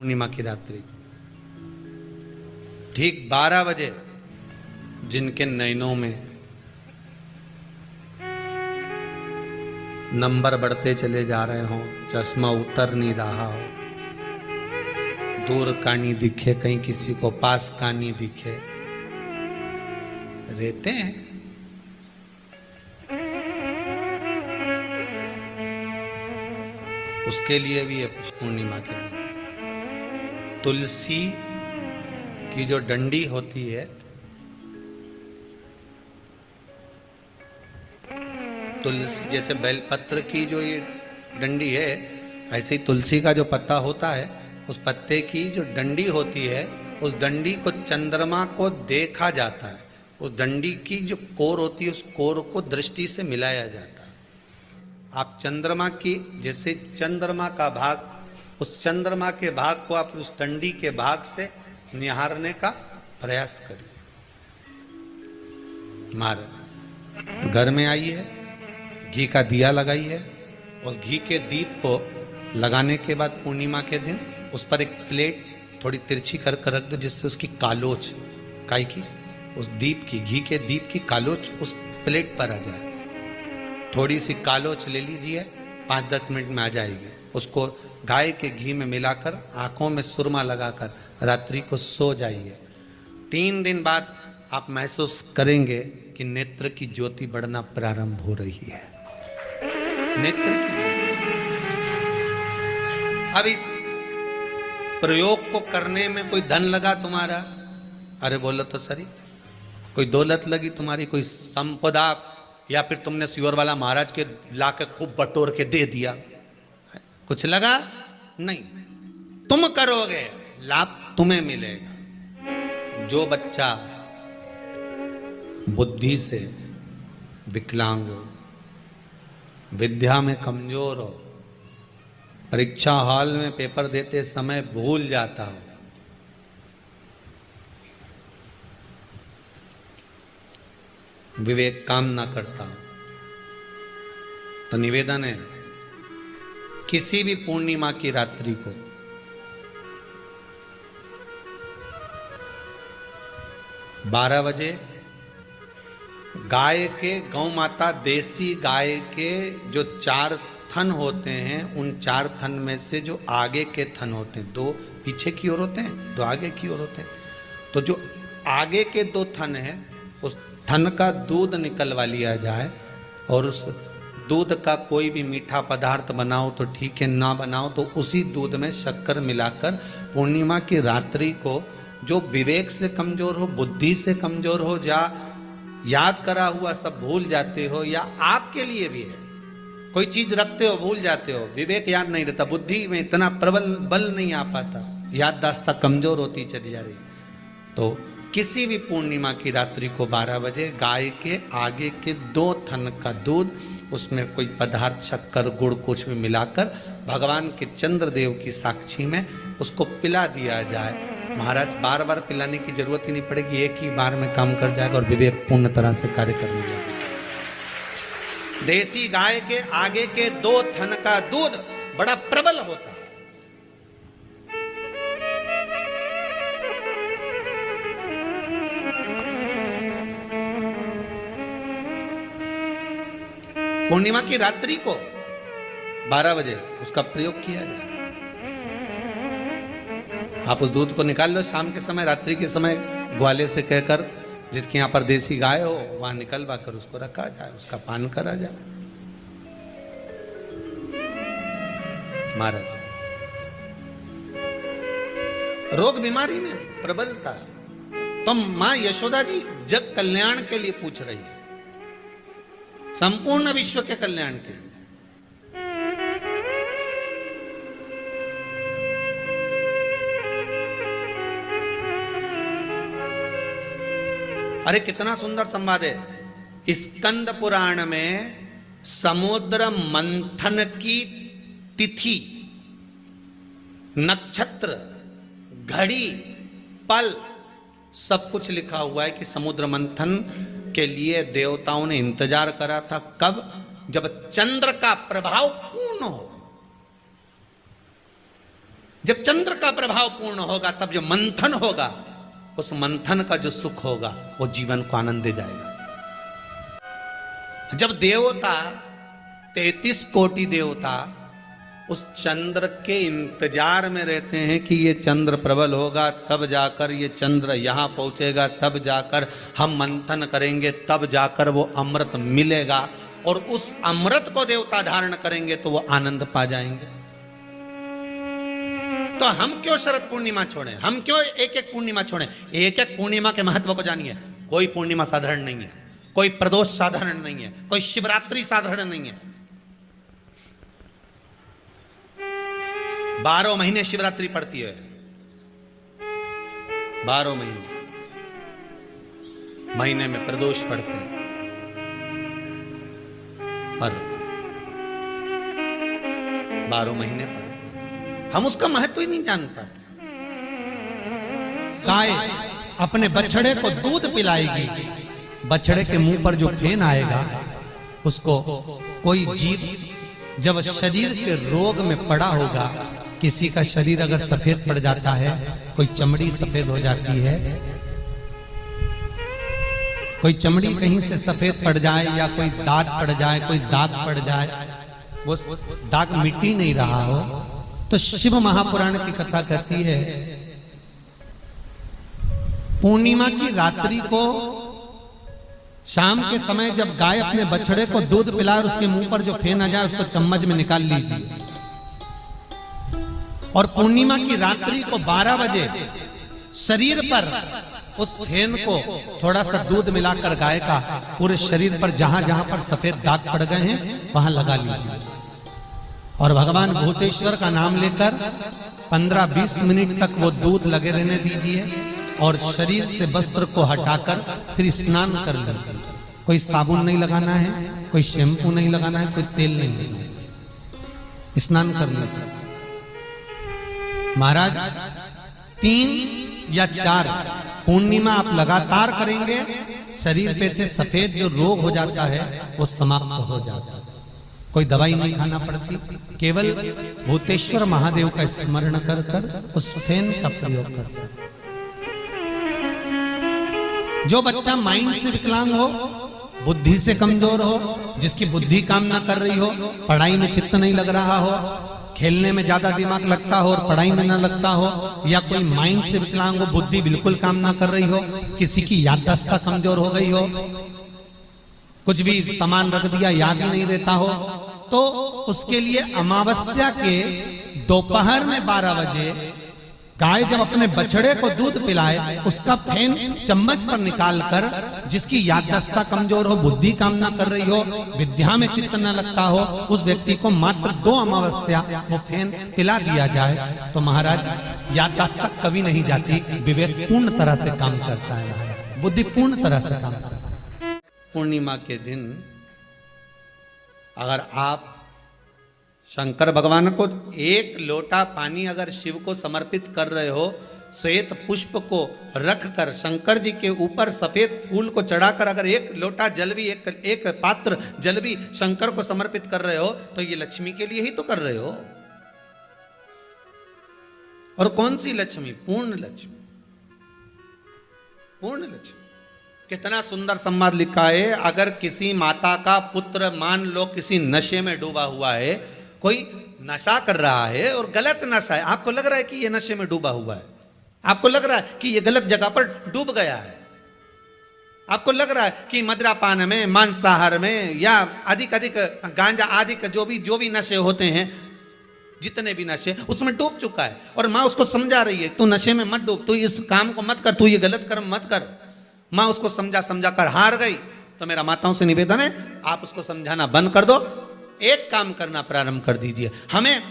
पूर्णिमा की रात्रि ठीक 12 बजे जिनके नयनों में नंबर बढ़ते चले जा रहे हों, चश्मा उतर नहीं रहा हो, दूर का नहीं दिखे, कहीं किसी को पास का नहीं दिखे, रहते हैं। उसके लिए भी है पूर्णिमा के दिन तुलसी की जो डंडी होती है, तुलसी जैसे बेलपत्र की जो ये डंडी है, ऐसे ही तुलसी का जो पत्ता होता है, उस पत्ते की जो डंडी होती है, उस डंडी को चंद्रमा को देखा जाता है। उस डंडी की जो कोर होती है, उस कोर को दृष्टि से मिलाया जाता है। आप चंद्रमा की जैसे चंद्रमा का भाग, उस चंद्रमा के भाग को आप उस डंडी के भाग से निहारने का प्रयास करिए। महाराज घर में आइए, घी का दिया लगाइए, उस घी के दीप को लगाने के बाद पूर्णिमा के दिन उस पर एक प्लेट थोड़ी तिरछी कर रख दो, जिससे उसकी कालोच काई की उस दीप की, घी के दीप की कालोच उस प्लेट पर आ जाए। थोड़ी सी कालोच ले लीजिए, 5-10 मिनट में आ जाएगी। उसको गाय के घी में मिलाकर आंखों में सुरमा लगाकर रात्रि को सो जाइए। 3 दिन बाद आप महसूस करेंगे कि नेत्र की ज्योति बढ़ना प्रारंभ हो रही है। नेत्र की अब इस प्रयोग को करने में कोई धन लगा तुम्हारा? अरे बोलो तो सही। कोई दौलत लगी तुम्हारी, कोई संपदा, या फिर तुमने सियोर वाला महाराज के लाके खूब बटोर के दे दिया, कुछ लगा? नहीं। तुम करोगे, लाभ तुम्हें मिलेगा। जो बच्चा बुद्धि से विकलांग हो, विद्या में कमजोर हो, परीक्षा हॉल में पेपर देते समय भूल जाता हो, विवेक काम ना करता हो, तो निवेदन है किसी भी पूर्णिमा की रात्रि को बारह बजे गाय के, गौ माता देसी गाय के जो 4 थन होते हैं, उन 4 थन में से जो आगे के थन होते हैं, 2 पीछे की ओर होते हैं, 2 आगे की ओर होते हैं, तो जो आगे के 2 थन है, उस थन का दूध निकलवा लिया जाए और उस दूध का कोई भी मीठा पदार्थ बनाओ तो ठीक है, ना बनाओ तो उसी दूध में शक्कर मिलाकर पूर्णिमा की रात्रि को, जो विवेक से कमजोर हो, बुद्धि से कमजोर हो, या याद करा हुआ सब भूल जाते हो, या आपके लिए भी है कोई चीज रखते हो भूल जाते हो, विवेक याद नहीं रहता, बुद्धि में इतना प्रबल बल नहीं आ पाता, याददाश्त कमजोर होती चली जा रही, तो किसी भी पूर्णिमा की रात्रि को 12 बजे गाय के आगे के 2 थन का दूध, उसमें कोई पदार्थ, शक्कर, गुड़ कुछ भी मिलाकर भगवान के चंद्रदेव की साक्षी में उसको पिला दिया जाए। महाराज बार बार पिलाने की जरूरत ही नहीं पड़ेगी, एक ही बार में काम कर जाएगा और विवेक पूर्ण तरह से कार्य करने जाएगा। देसी गाय के आगे के 2 थन का दूध बड़ा प्रबल होता है। पूर्णिमा की रात्रि को 12 बजे उसका प्रयोग किया जाए। आप उस दूध को निकाल लो शाम के समय, रात्रि के समय ग्वाले से कहकर, जिसके यहाँ पर देसी गाय हो, वहां निकलवा कर उसको रखा जाए, उसका पान करा जाए। महाराज रोग बीमारी में प्रबलता, तो मां यशोदा जी जग कल्याण के लिए पूछ रही है, संपूर्ण विश्व के कल्याण के लिए। अरे कितना सुंदर संवाद है। स्कंद पुराण में समुद्र मंथन की तिथि, नक्षत्र, घड़ी, पल सब कुछ लिखा हुआ है कि समुद्र मंथन के लिए देवताओं ने इंतजार करा था। कब? जब चंद्र का प्रभाव पूर्ण हो। जब चंद्र का प्रभाव पूर्ण होगा तब जो मंथन होगा, उस मंथन का जो सुख होगा वो जीवन को आनंद दे जाएगा। जब देवता 33 कोटि देवता उस चंद्र के इंतजार में रहते हैं कि ये चंद्र प्रबल होगा, तब जाकर ये चंद्र यहाँ पहुंचेगा, तब जाकर हम मंथन करेंगे, तब जाकर वो अमृत मिलेगा, और उस अमृत को देवता धारण करेंगे तो वो आनंद पा जाएंगे। तो हम क्यों शरद पूर्णिमा छोड़ें? हम क्यों एक एक पूर्णिमा छोड़ें? एक एक पूर्णिमा के महत्व को जानिए। कोई पूर्णिमा साधारण नहीं है, कोई प्रदोष साधारण नहीं है, कोई शिवरात्रि साधारण नहीं है। 12 महीने शिवरात्रि पड़ती है, 12 महीने में प्रदोष पड़ते हैं, पर 12 महीने पड़ते हैं, हम उसका महत्व ही नहीं जान पाते। गाय अपने बछड़े को दूध पिलाएगी, बछड़े के मुंह पर जो फेन आएगा उसको कोई जीव जब शरीर के रोग में पड़ा होगा, किसी का शरीर अगर सफेद पड़ जाता है, कोई चमड़ी सफेद हो जाती है, कोई चमड़ी कहीं से सफेद पड़ जाए या कोई दाग पड़ जाए, कोई दाग पड़ जाए, वो दाग मिट्टी नहीं रहा हो, तो शिव महापुराण की कथा कहती है पूर्णिमा की रात्रि को शाम के समय जब गाय अपने बछड़े को दूध पिलाए और उसके मुंह पर जो फेन आ जाए उसको चम्मच में निकाल लीजिए, और पूर्णिमा की रात्रि को 12 बजे शरीर पर उस फेन को थोड़ा सा दूध मिलाकर गाय का पूरे शरीर पर जहां जहां पर सफेद दाग पड़ गए हैं वहां लगा लीजिए, और भगवान भूतेश्वर का नाम लेकर 15-20 मिनट तक वो दूध लगे रहने दीजिए, और शरीर से वस्त्र को हटाकर फिर स्नान कर लीजिए। कोई साबुन नहीं लगाना है, कोई शैम्पू नहीं लगाना है, कोई तेल नहीं लगाना है, स्नान कर लीजिए। महाराज 3 या 4 पूर्णिमा आप लगातार करेंगे, शरीर पे से सफेद जो रोग हो जाता है वो समाप्त हो जाता है। कोई दवाई नहीं खाना पड़ती, केवल भूतेश्वर महादेव का स्मरण कर कर उस फेन का प्रयोग कर सकते। जो बच्चा माइंड से विकलांग हो, बुद्धि से कमजोर हो, जिसकी बुद्धि काम ना कर रही हो, पढ़ाई में चित्त नहीं लग रहा हो, खेलने में ज्यादा दिमाग लगता हो और पढ़ाई में ना लगता हो, या कोई माइंड से विकलांग हो, बुद्धि बिल्कुल काम ना कर रही हो, किसी की याददाश्त कमजोर हो गई हो, कुछ भी सामान रख दिया याद ही नहीं रहता हो, तो उसके लिए अमावस्या के दोपहर में 12 बजे गाय जब अपने बछड़े को दूध पिलाए, उसका फेन चम्मच पर निकालकर, जिसकी याददाश्त कमजोर हो, बुद्धि काम ना कर रही हो, विद्या में चित्त न लगता हो, उस व्यक्ति को मात्र 2 अमावस्या वो फेन पिला दिया जाए तो महाराज याददाश्त कभी नहीं जाती, विवेक पूर्ण तरह से काम करता है, बुद्धि पूर्ण तरह से काम करता है। पूर्णिमा के दिन अगर आप शंकर भगवान को 1 लोटा पानी अगर शिव को समर्पित कर रहे हो, श्वेत पुष्प को रखकर शंकर जी के ऊपर सफेद फूल को चढ़ाकर अगर 1 लोटा जल भी, एक पात्र जल भी शंकर को समर्पित कर रहे हो, तो ये लक्ष्मी के लिए ही तो कर रहे हो। और कौन सी लक्ष्मी? पूर्ण लक्ष्मी, पूर्ण लक्ष्मी। कितना सुंदर संवाद लिखा है, अगर किसी माता का पुत्र मान लो किसी नशे में डूबा हुआ है, कोई नशा कर रहा है और गलत नशा है, आपको लग रहा है कि ये नशे में डूबा हुआ है, आपको लग रहा है कि ये गलत जगह पर डूब गया है, आपको लग रहा है कि मदिरापान में, मांसाहार में या अधिक गांजा आदि का जो भी नशे होते हैं, जितने भी नशे, उसमें डूब चुका है, और माँ उसको समझा रही है तू नशे में मत डूब, तू इस काम को मत कर, तू ये गलत कर्म मत कर। माँ उसको समझा कर हार गई। तो मेरा माताओं से निवेदन है, आप उसको समझाना बंद कर दो, एक काम करना प्रारंभ कर दीजिए। हमें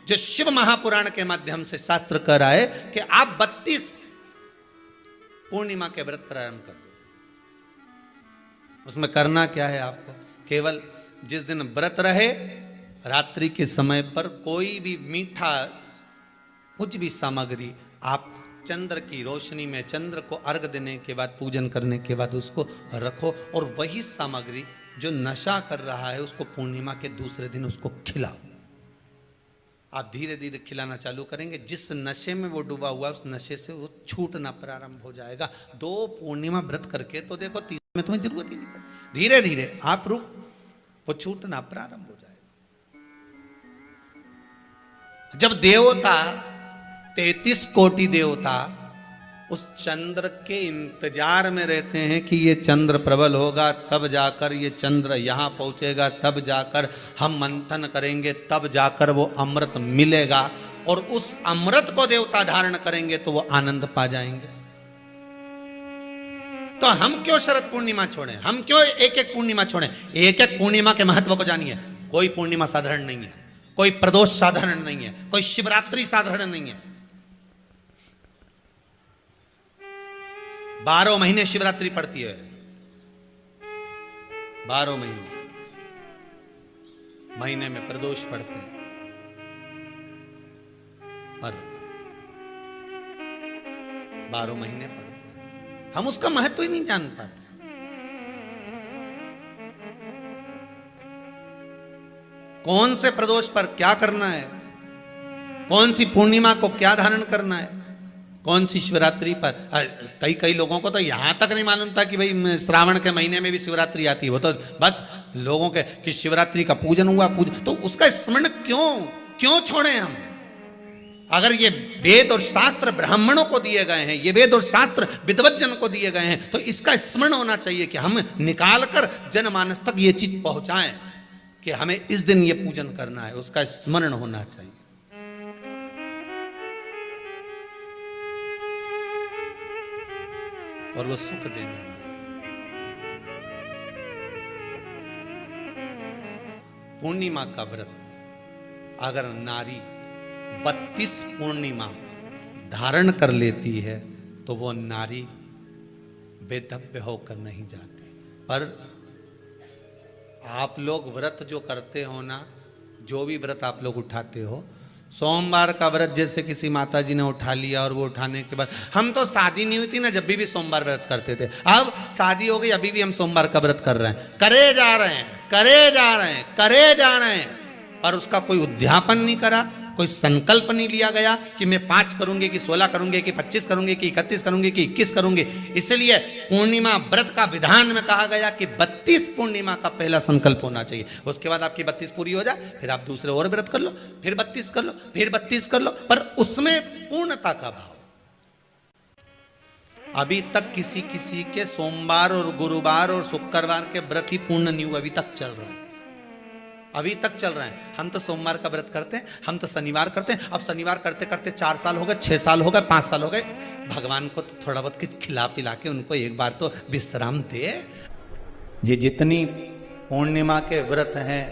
जो शिव महापुराण के माध्यम से शास्त्र कह रहा है कि आप 32 पूर्णिमा के व्रत प्रारंभ कर दो। उसमें करना क्या है आपको? केवल जिस दिन व्रत रहे, रात्रि के समय पर कोई भी मीठा कुछ भी सामग्री आप चंद्र की रोशनी में, चंद्र को अर्घ देने के बाद, पूजन करने के बाद उसको रखो, और वही सामग्री जो नशा कर रहा है उसको पूर्णिमा के दूसरे दिन उसको खिलाओ। आप धीरे धीरे खिलाना चालू करेंगे, जिस नशे में वो डूबा हुआ उस नशे से वो छूटना प्रारंभ हो जाएगा। 2 पूर्णिमा व्रत करके तो देखो, 3 में तुम्हें जरूरत ही नहीं पड़े। धीरे धीरे आप रुक, वो छूटना प्रारंभ हो जाएगा। जब देवता 33 कोटि देवता उस चंद्र के इंतजार में रहते हैं कि ये चंद्र प्रबल होगा, तब जाकर ये चंद्र यहां पहुंचेगा, तब जाकर हम मंथन करेंगे, तब जाकर वो अमृत मिलेगा, और उस अमृत को देवता धारण करेंगे तो वो आनंद पा जाएंगे। तो हम क्यों शरद पूर्णिमा छोड़ें? हम क्यों एक एक पूर्णिमा छोड़ें? एक एक पूर्णिमा के महत्व को जानिए। कोई पूर्णिमा साधारण नहीं है, कोई प्रदोष साधारण नहीं है, कोई शिवरात्रि साधारण नहीं है। 12 महीने शिवरात्रि पड़ती है, 12 महीने में प्रदोष पड़ते हैं, पर 12 महीने पड़ते हैं। हम उसका महत्व ही नहीं जान पाते। कौन से प्रदोष पर क्या करना है, कौन सी पूर्णिमा को क्या धारण करना है, कौन सी शिवरात्रि पर। कई लोगों को तो यहां तक नहीं मालूम था कि भाई श्रावण के महीने में भी शिवरात्रि आती है। वो तो बस लोगों के कि शिवरात्रि का पूजन हुआ, तो उसका स्मरण क्यों छोड़े हम? अगर ये वेद और शास्त्र ब्राह्मणों को दिए गए हैं, ये वेद और शास्त्र विद्वज्जन को दिए गए हैं, तो इसका स्मरण होना चाहिए कि हम निकाल कर जनमानस तक ये चीज पहुंचाएं कि हमें इस दिन ये पूजन करना है। उसका स्मरण होना चाहिए। और वो सुख देने वाला। पूर्णिमा का व्रत अगर नारी 32 पूर्णिमा धारण कर लेती है तो वो नारी बेधव्य होकर नहीं जाती। पर आप लोग व्रत जो करते हो ना, जो भी व्रत आप लोग उठाते हो, सोमवार का व्रत जैसे किसी माता जी ने उठा लिया और वो उठाने के बाद, हम तो शादी नहीं हुई थी ना जब भी सोमवार व्रत करते थे, अब शादी हो गई अभी भी हम सोमवार का व्रत कर रहे हैं, करे जा रहे हैं, और उसका कोई उद्यापन नहीं करा, कोई संकल्प नहीं लिया गया कि मैं 5 करूंगी कि 16 करूंगी कि 25 करूंगी कि 31 करूंगी कि 21 करूंगी। इसलिए पूर्णिमा व्रत का विधान में कहा गया कि 32 पूर्णिमा का पहला संकल्प होना चाहिए। उसके बाद आपकी 32 पूरी हो जाए, फिर आप दूसरे और व्रत कर लो, फिर 32 कर लो, फिर 32 कर लो, पर उसमें पूर्णता का भाव। अभी तक किसी के सोमवार और गुरुवार और शुक्रवार के व्रत ही पूर्ण नहीं हुआ, अभी तक चल रहा है, अभी तक चल रहे हैं। हम तो सोमवार का व्रत करते हैं, हम तो शनिवार करते हैं, अब शनिवार करते करते 4 साल हो गए, 6 साल हो गए, 5 साल हो गए। भगवान को तो थोड़ा बहुत कुछ खिला पिला के उनको एक बार तो विश्राम दे। ये जितनी पूर्णिमा के व्रत हैं,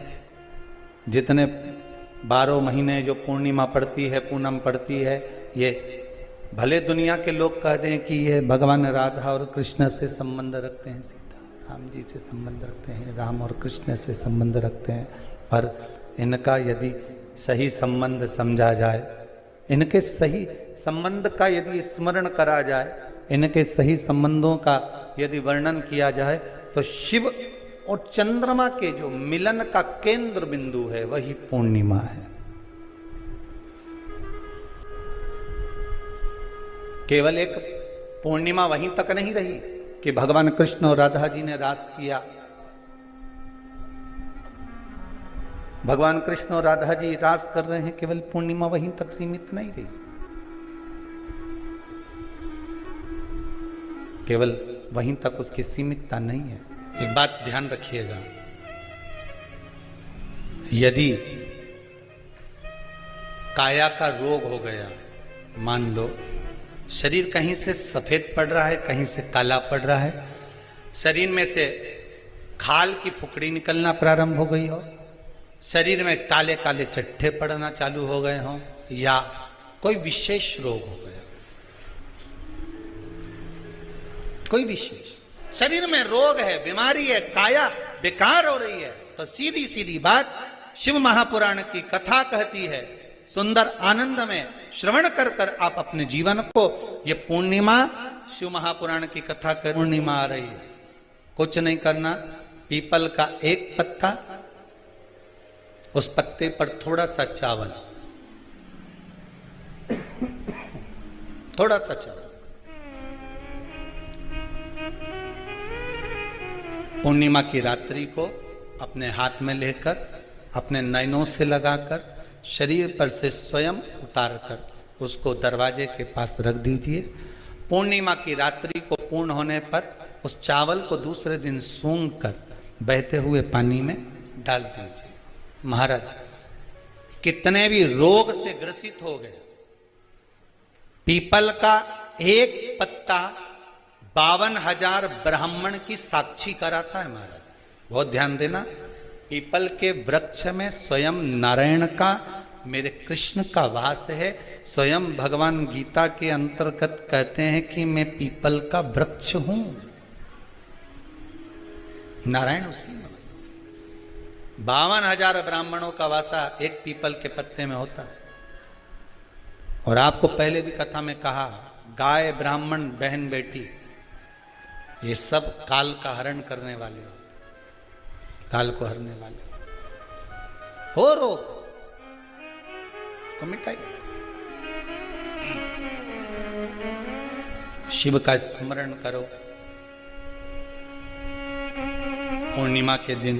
जितने 12 महीने जो पूर्णिमा पड़ती है, पूनम पड़ती है, ये भले दुनिया के लोग कहते हैं कि ये भगवान राधा और कृष्ण से संबंध रखते हैं, सीता राम जी से संबंध रखते हैं, राम और कृष्ण से संबंध रखते हैं, पर इनका यदि सही संबंध समझा जाए, इनके सही संबंध का यदि स्मरण करा जाए, इनके सही संबंधों का यदि वर्णन किया जाए, तो शिव और चंद्रमा के जो मिलन का केंद्र बिंदु है वही पूर्णिमा है। केवल एक पूर्णिमा वहीं तक नहीं रही कि भगवान कृष्ण और राधा जी ने रास किया। भगवान कृष्ण और राधा जी रास कर रहे हैं, केवल पूर्णिमा वहीं तक सीमित नहीं रही, केवल वहीं तक उसकी सीमितता नहीं है। एक बात ध्यान रखिएगा, यदि काया का रोग हो गया, मान लो शरीर कहीं से सफेद पड़ रहा है, कहीं से काला पड़ रहा है, शरीर में से खाल की फुकड़ी निकलना प्रारंभ हो गई हो, शरीर में काले काले चट्टे पड़ना चालू हो गए हों, या कोई विशेष रोग हो गया, कोई विशेष शरीर में रोग है, बीमारी है, काया बेकार हो रही है, तो सीधी सीधी बात शिव महापुराण की कथा कहती है, सुंदर आनंद में श्रवण कर कर आप अपने जीवन को, ये पूर्णिमा शिव महापुराण की कथा कर, पूर्णिमा आ रही है, कुछ नहीं करना, पीपल का एक पत्ता, उस पत्ते पर थोड़ा सा चावल, थोड़ा सा चावल। पूर्णिमा की रात्रि को अपने हाथ में लेकर, अपने नयनों से लगाकर, शरीर पर से स्वयं उतारकर उसको दरवाजे के पास रख दीजिए। पूर्णिमा की रात्रि को पूर्ण होने पर उस चावल को दूसरे दिन सूंघ कर बहते हुए पानी में डाल दीजिए। महाराज, कितने भी रोग से ग्रसित हो गए, पीपल का एक पत्ता 52,000 ब्राह्मण की साक्षी कराता है। महाराज बहुत ध्यान देना, पीपल के वृक्ष में स्वयं नारायण का, मेरे कृष्ण का वास है। स्वयं भगवान गीता के अंतर्गत कहते हैं कि मैं पीपल का वृक्ष हूं। नारायण उसी में 52,000 ब्राह्मणों का वासा एक पीपल के पत्ते में होता है। और आपको पहले भी कथा में कहा, गाय, ब्राह्मण, बहन, बेटी, ये सब काल का हरण करने वाले हो, काल को हरने वाले हो। रोग को मिटाइए, शिव का स्मरण करो। पूर्णिमा के दिन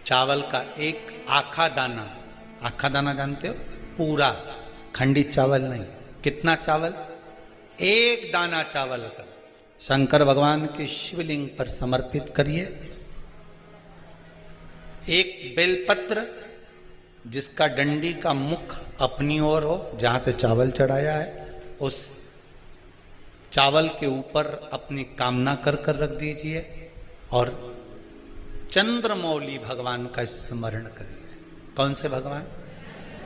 चावल का एक आखा दाना, आखा दाना जानते हो, पूरा, खंडित चावल नहीं, कितना चावल, एक दाना चावल का शंकर भगवान के शिवलिंग पर समर्पित करिए। एक बेलपत्र जिसका डंडी का मुख अपनी ओर हो, जहां से चावल चढ़ाया है, उस चावल के ऊपर अपनी कामना कर कर रख दीजिए और चंद्रमौली भगवान का स्मरण करिए। कौन से भगवान?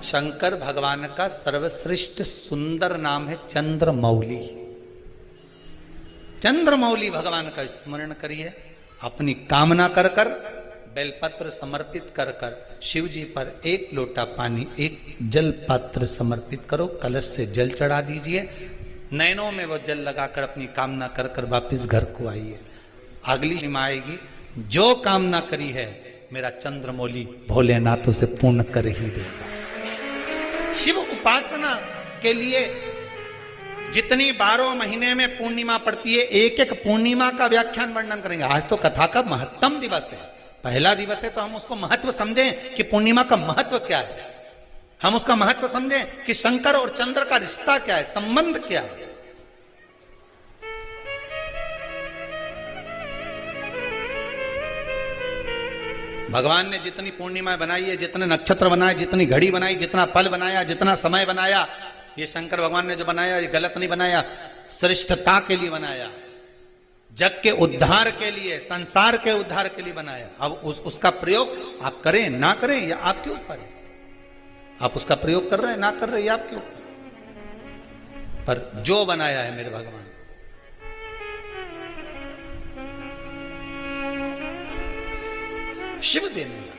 शंकर भगवान का सर्वश्रेष्ठ सुंदर नाम है चंद्रमौली। चंद्रमौली भगवान का स्मरण करिए, अपनी कामना कर कर, बेलपत्र समर्पित कर कर, शिव जी पर एक लोटा पानी, एक जल पात्र समर्पित करो, कलश से जल चढ़ा दीजिए, नैनों में वो जल लगाकर अपनी कामना कर कर वापिस घर को आइए। अगली निमा आएगी, जो कामना करी है मेरा चंद्रमौली भोलेनाथ उसे पूर्ण कर ही देगा। शिव उपासना के लिए जितनी 12 महीने में पूर्णिमा पड़ती है, एक एक पूर्णिमा का व्याख्यान वर्णन करेंगे। आज तो कथा का महत्तम दिवस है, पहला दिवस है, तो हम उसको महत्व समझें कि पूर्णिमा का महत्व क्या है। हम उसका महत्व समझें कि शंकर और चंद्र का रिश्ता क्या है, संबंध क्या है। भगवान ने जितनी पूर्णिमा बनाई है, जितने नक्षत्र बनाए, जितनी घड़ी बनाई, जितना पल बनाया, जितना समय बनाया, ये शंकर भगवान ने जो बनाया ये गलत नहीं बनाया, श्रेष्ठता के लिए बनाया, जग के उद्धार के लिए, संसार के उद्धार के लिए बनाया। अब उसका प्रयोग आप करें ना करें या आपके ऊपर है। आप उसका प्रयोग कर रहे हैं ना कर रहे हैं, आपके ऊपर, पर जो बनाया है मेरे भगवान, शिव देने